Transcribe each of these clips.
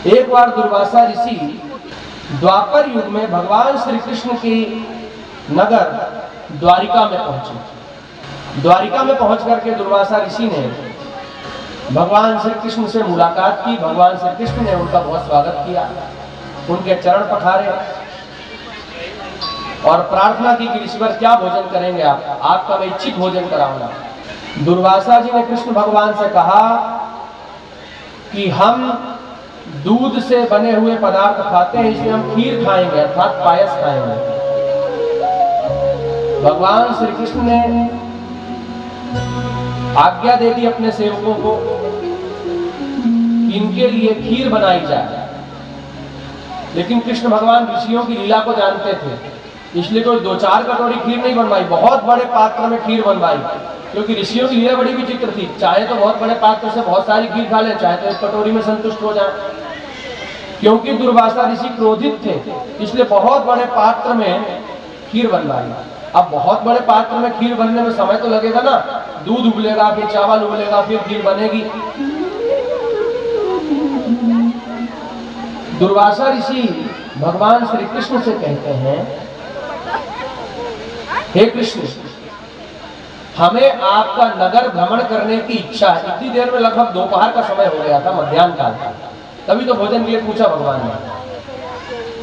एक बार दुर्वासा ऋषि द्वापर युग में भगवान श्री कृष्ण की नगर द्वारिका में पहुंचे। द्वारिका में पहुंच करके दुर्वासा ऋषि ने भगवान श्री कृष्ण से मुलाकात की। भगवान श्री कृष्ण ने उनका बहुत स्वागत किया, उनके चरण पखारे और प्रार्थना की कि ईश्वर क्या भोजन करेंगे आप, आपका मैं इच्छित भोजन कराऊंगा। दुर्वासा जी ने कृष्ण भगवान से कहा कि हम दूध से बने हुए पदार्थ खाते हैं, इसलिए हम खीर खाएंगे अर्थात पायस खाएंगे। भगवान श्री कृष्ण ने आज्ञा दे दी अपने सेवकों को कि इनके लिए खीर बनाई जाए। लेकिन कृष्ण भगवान ऋषियों की लीला को जानते थे, इसलिए कोई 2-4 कटोरी खीर नहीं बनवाई, बहुत बड़े पात्र में खीर बनवाई। क्योंकि ऋषियों की लीला बड़ी विचित्र थी, चाहे तो बहुत बड़े पात्र से बहुत सारी खीर खा ले, चाहे तो 1 कटोरी में संतुष्ट हो जाए। क्योंकि दुर्वासा ऋषि क्रोधित थे, इसलिए बहुत बड़े पात्र में खीर बनवाई। अब बहुत बड़े पात्र में खीर बनने में समय तो लगेगा ना, दूध उबलेगा, फिर चावल उबलेगा, फिर खीर बनेगी। दुर्वासा ऋषि भगवान श्री कृष्ण से कहते हैं, हे कृष्ण, हमें आपका नगर भ्रमण करने की इच्छा है। इतनी देर में लगभग दोपहर का समय हो गया था, मध्याह्न काल का। तभी तो भोजन के लिए पूछा भगवान ने।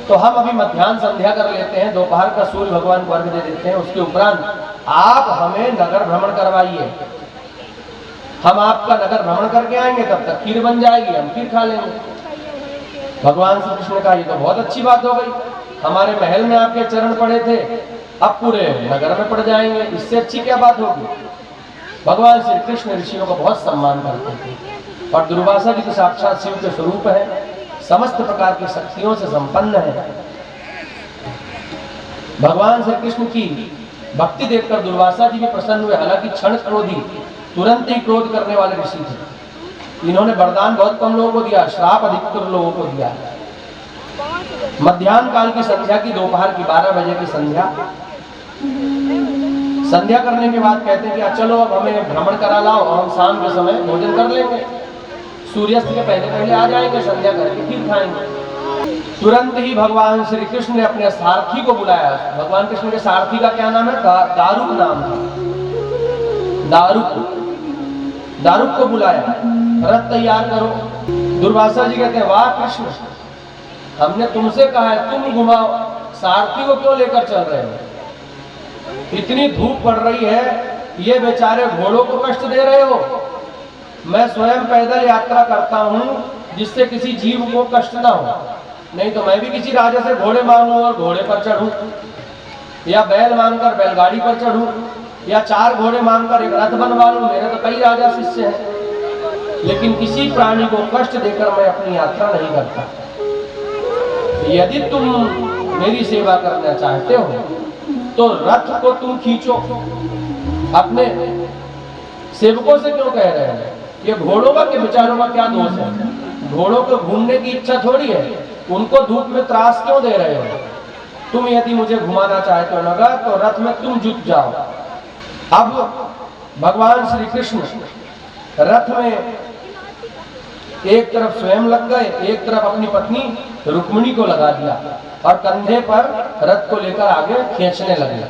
तो हम अभी मध्याह्न संध्या कर लेते हैं, दोपहर का सूर्य भगवान को अर्घ दे देते हैं, उसके उपरांत आप हमें नगर भ्रमण करवाइए। हम आपका नगर भ्रमण करके आएंगे, तब तक खीर बन जाएगी, हम खीर खा लेंगे। भगवान श्री कृष्ण ने कहा, ये तो बहुत अच्छी बात हो गई, हमारे महल में आपके चरण पड़े थे, अब पूरे नगर में पड़ जाएंगे, इससे अच्छी क्या बात होगी। भगवान श्री कृष्ण ऋषियों का बहुत सम्मान करते थे और दुर्वासा जी तो साक्षात शिव के स्वरूप है, समस्त प्रकार की शक्तियों से संपन्न है। भगवान श्री कृष्ण की भक्ति देखकर दुर्वासा जी भी प्रसन्न हुए। हालांकि क्षण क्रोधी, तुरंत ही क्रोध करने वाले ऋषि थे। इन्होंने वरदान बहुत कम लोगों को दिया, श्राप अधिकतर लोगों को दिया। मध्याह्न काल की संध्या की, दोपहर की 12 बजे की संध्या करने के बाद कहते हैं कि चलो अब हमें भ्रमण करा लाओ और हम शाम के समय भोजन कर लेंगे, सूर्यास्त के पहले पहले आ जाएंगे, संध्या करके खीर खाएंगे। तुरंत ही भगवान श्री कृष्ण ने अपने सारथी को बुलाया। भगवान कृष्ण के सारथी का क्या नाम है? दारुक नाम था। दारुक को बुलाया, रथ तैयार करो। दुर्वासा जी कहते हैं, वाह कृष्ण, हमने तुमसे कहा है तुम घुमाओ, सारथी को क्यों लेकर चल रहे हो? इतनी धूप पड़ रही है, ये बेचारे घोड़ों को कष्ट दे रहे हो। मैं स्वयं पैदल यात्रा करता हूँ जिससे किसी जीव को कष्ट ना हो, नहीं तो मैं भी किसी राजा से घोड़े मांगू और घोड़े पर चढ़ूं, या बैल मांगकर बैलगाड़ी पर चढ़ूं, या 4 घोड़े मांगकर एक रथ बनवा लूं। मेरे तो कई राजा शिष्य हैं, लेकिन किसी प्राणी को कष्ट देकर मैं अपनी यात्रा नहीं करता। यदि तुम मेरी सेवा करना चाहते हो तो रथ को तुम खींचो। अपने सेवकों से क्यों कह रहे हैं? ये घोड़ों का के बेचारों का क्या दोष है? घोड़ों को घूमने की इच्छा थोड़ी है, उनको धूप में त्रास क्यों दे रहे हो? तुम यदि मुझे घुमाना चाहते हो नगर, तो रथ में तुम जुट जाओ। अब भगवान श्री कृष्ण रथ में एक तरफ स्वयं लग गए, एक तरफ अपनी पत्नी रुक्मिणी को लगा दिया और कंधे पर रथ को लेकर आगे खींचने लगे।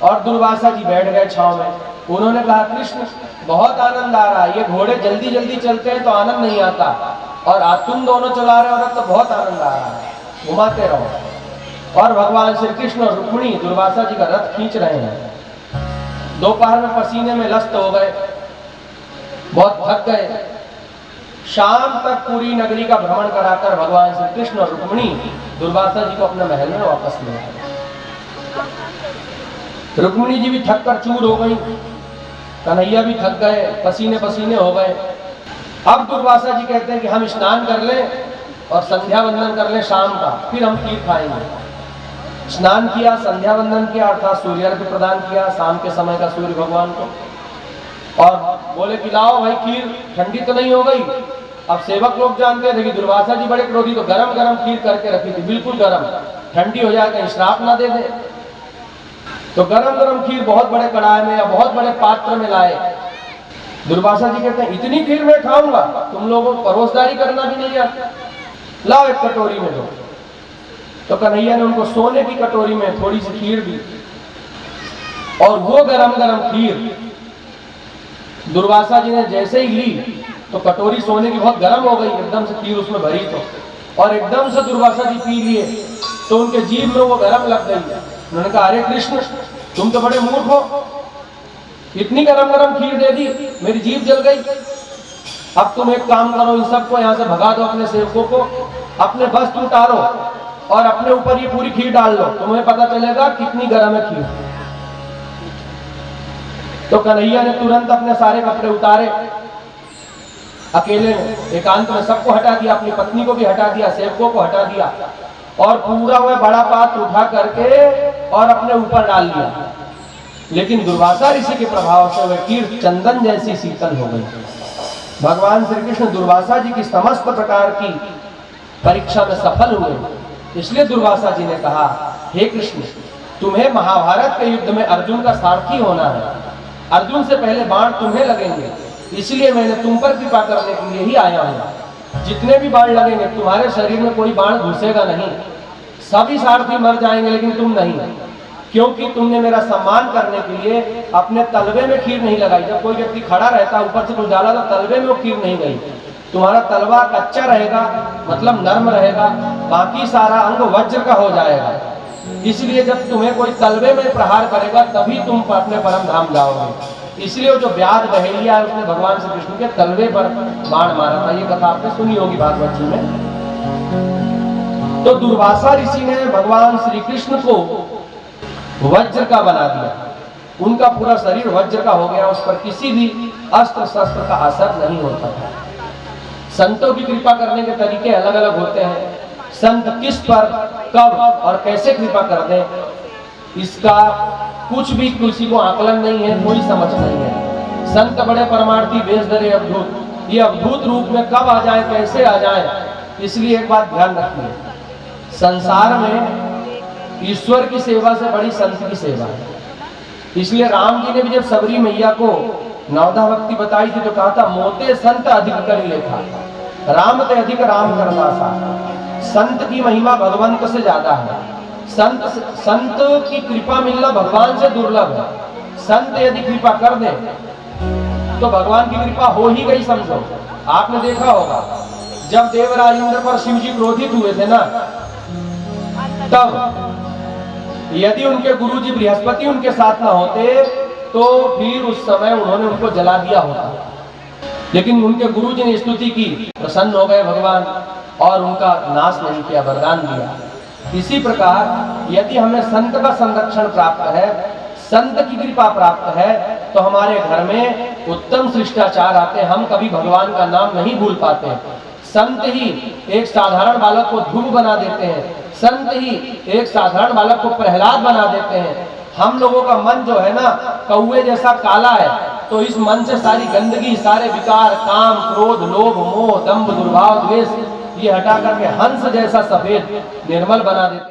और दुर्वासा जी बैठ गए छांव में। उन्होंने कहा, कृष्ण बहुत आनंद आ रहा है, ये घोड़े जल्दी जल्दी चलते हैं तो आनंद नहीं आता, और आज तुम दोनों चला रहे हो तो बहुत आनंद आ रहा है, घुमाते रहो। और भगवान श्री कृष्ण और रुक्मिणी दुर्वासा जी का रथ खींच रहे हैं। दोपहर में पसीने में लस्त हो गए, बहुत थक गए। शाम तक पूरी नगरी का भ्रमण कराकर भगवान श्री कृष्ण और रुक्मिणी दुर्वासा जी को अपने महल में वापस ले आए। रुक्मिणी जी भी थक कर चूर हो गई, कन्हैया भी थक गए, पसीने पसीने हो गए। अब दुर्वासा जी कहते हैं कि हम स्नान कर लें और संध्या वंदन कर लें शाम का, फिर हम खीर खाएंगे। स्नान किया, संध्या वंदन किया अर्थात सूर्यार्घ्य प्रदान किया शाम के समय का सूर्य भगवान को, और बोले कि लाओ भाई खीर, ठंडी तो नहीं हो गई। अब सेवक लोग जानते थे कि दुर्वासा जी बड़े क्रोधी, तो गरम गरम खीर करके रखी थी, बिल्कुल गरम, ठंडी हो जाए कहीं श्राप ना दे दे। तो गरम गरम खीर बहुत बड़े कढ़ाई में या बहुत बड़े पात्र में लाए। दुर्वासा जी कहते हैं, इतनी खीर मैं खाऊंगा? तुम लोगों को परोसदारी करना भी नहीं आता। लाओ एक कटोरी में दो। तो कन्हैया ने उनको सोने की कटोरी में थोड़ी सी खीर दी, और वो गरम गरम खीर दुर्वासा जी ने जैसे ही ली तो कटोरी सोने की बहुत गर्म हो गई, एकदम से खीर उसमें भरी तो, और एकदम से दुर्वासा जी पी लिए तो उनके जीभ में वो गर्म लग गई। उन्होंने कहा, अरे कृष्ण, तुम तो बड़े मूर्ख हो, इतनी गरम गरम खीर दे दी, मेरी जीभ जल गई। अब तुम एक काम करो, इन सबको यहाँ से भगा दो, अपने सेवकों को, अपने वस्त्र उतारो और अपने ऊपर ये पूरी खीर डाल लो, तुम्हें पता चलेगा कितनी गर्म है खीर। तो कन्हैया ने तुरंत अपने सारे कपड़े उतारे, अकेले में एकांत में सबको हटा दिया, अपनी पत्नी को भी हटा दिया, सेवकों को हटा दिया, और पूरा वह बड़ा पात्र उठा करके और अपने ऊपर डाल लिया। लेकिन दुर्वासा ऋषि के प्रभाव से वह खीर चंदन जैसी शीतल हो गई। भगवान श्री कृष्ण दुर्वासा जी की समस्त प्रकार की परीक्षा में सफल हुए। इसलिए दुर्वासा जी ने कहा, हे कृष्ण, तुम्हें महाभारत के युद्ध में अर्जुन का सारथी होना है, अर्जुन से पहले बाण तुम्हें लगेंगे, इसलिए मैंने तुम पर कृपा करने के लिए ही आया हूं। जितने भी बाण लगेंगे तुम्हारे शरीर में कोई बाण घुसेगा नहीं, सभी सारथी मर जाएंगे लेकिन तुम नहीं, क्योंकि तुमने मेरा सम्मान करने के लिए अपने तलवे में खीर नहीं लगाई। जब कोई व्यक्ति खड़ा रहता ऊपर से कुछ डाला तो तलवे में वो खीर नहीं गई। तुम्हारा तलवा कच्चा रहेगा, मतलब नर्म रहेगा, बाकी सारा अंग वज्र का हो जाएगा। इसलिए जब तुम्हें कोई तलवे में प्रहार करेगा तभी तुम अपने परम धाम जाओगे। इसलिए जो व्याध बहेलिया है उसने भगवान श्री कृष्ण के तलवे पर बाण मारा था। ये कथा आपने सुनी होगी भागवत जी में। तो दुर्वासा ऋषि ने भगवान श्री कृष्ण को वज्र का बना दिया, उनका पूरा शरीर वज्र का हो गया, उस पर किसी भी अस्त्र शस्त्र का असर नहीं होता था। संतों की कृपा करने के तरीके अलग अलग होते हैं। संत किस पर कब और कैसे कृपा कर दे, इसका कुछ भी किसी को आकलन नहीं है, कोई समझ नहीं है। संत बड़े परमार्थी, वेश धरे अवधूत, ये अवधूत रूप में कब आ जाए, कैसे आ जाए, इसलिए एक बात ध्यान रखिए, संसार में ईश्वर की सेवा से बड़ी संत की सेवा है। इसलिए राम जी ने भी जब सबरी मैया को नवधा भक्ति बताई थी तो कहा था, मोते संत अधिक कर लेखा, राम ते अधिक राम करदासा। संत की महिमा भगवंत से ज्यादा है। संत की कृपा मिलना भगवान से दुर्लभ है। संत यदि कृपा कर दे तो भगवान की कृपा हो ही गई समझो। आपने देखा होगा जब देवराज इंद्र पर शिव जी क्रोधित हुए थे ना, तब यदि उनके गुरुजी बृहस्पति उनके साथ ना होते तो फिर उस समय उन्होंने उनको जला दिया होता। लेकिन उनके गुरुजी ने स्तुति की, प्रसन्न हो गए भगवान और उनका नाश नहीं किया, वरदान दिया। इसी प्रकार यदि हमें संत का संरक्षण प्राप्त है, संत की कृपा प्राप्त है, तो हमारे घर में उत्तम शिष्टाचार आते हैं। हम कभी भगवान का नाम नहीं भूल पाते। संत ही एक साधारण बालक को ध्रुव बना देते हैं, संत ही एक साधारण बालक को प्रहलाद बना देते हैं। हम लोगों का मन जो है ना कौवे जैसा काला है, तो इस मन से सारी गंदगी, सारे विकार, काम, क्रोध, लोभ, मोह, दंभ, दुर्भाव, द्वेष, ये हटा करके हंस जैसा सफेद निर्मल बना देते हैं।